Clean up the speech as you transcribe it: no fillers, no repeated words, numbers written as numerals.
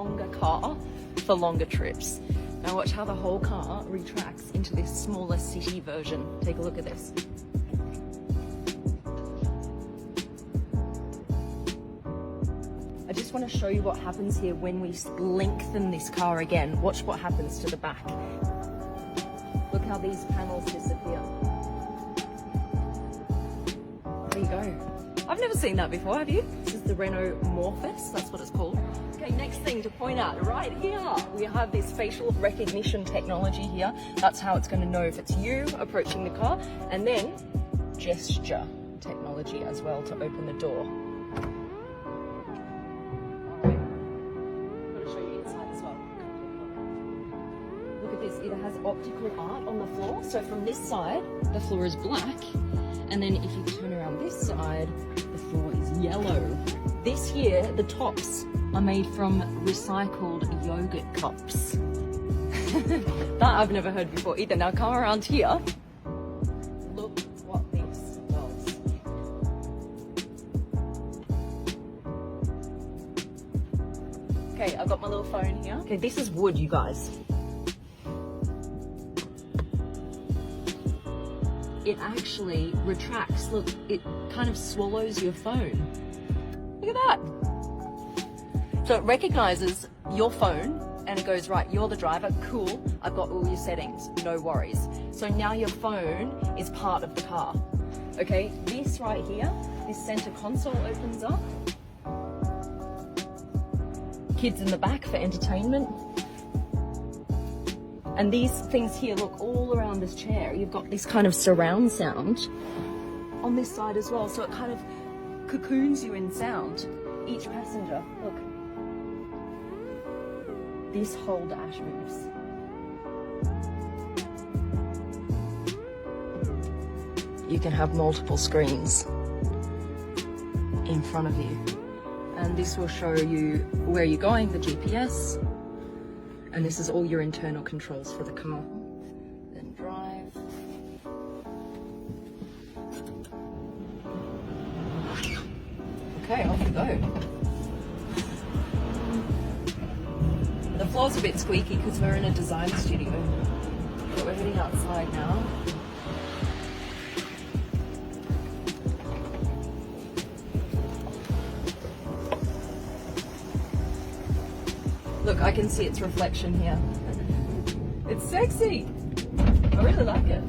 longer car for longer trips. Now watch how the whole car retracts into this smaller city version. Take a look at this. I just want to show you what happens here when we lengthen this car again. Watch what happens to the back. Look how these panels disappear. There you go. I've never seen that before, have you? This is the Renault Morphous, that's what it's called. Okay, next thing to point out, right here, we have this facial recognition technology here. That's how it's going to know if it's you approaching the car. And then gesture technology as well to open the door. Alright, I'm going to show you inside as well. Look at this, it has optical art on the floor. So from this side, the floor is black. And then if you turn around this side, the floor is yellow. This here, the tops are made from recycled yogurt cups. That I've never heard before either. Now come around here. Look what this does. Okay, I've got my little phone here. Okay, this is wood, you guys. It actually retracts. Look, it kind of swallows your phone. Look at that. So it recognizes your phone and it goes, right, you're the driver, cool, I've got all your settings, no worries. So now your phone is part of the car. Okay, this right here, this center console opens up. Kids in the back for entertainment. And these things here, look, all around this chair, you've got this kind of surround sound on this side as well. So it kind of cocoons you in sound. Each passenger, look. This whole dash moves. You can have multiple screens in front of you. And this will show you where you're going, the GPS. And this is all your internal controls for the car. Then drive. Okay, off we go. The floor's a bit squeaky because we're in a design studio. But we're heading outside now. Look, I can see its reflection here. It's sexy. I really like it.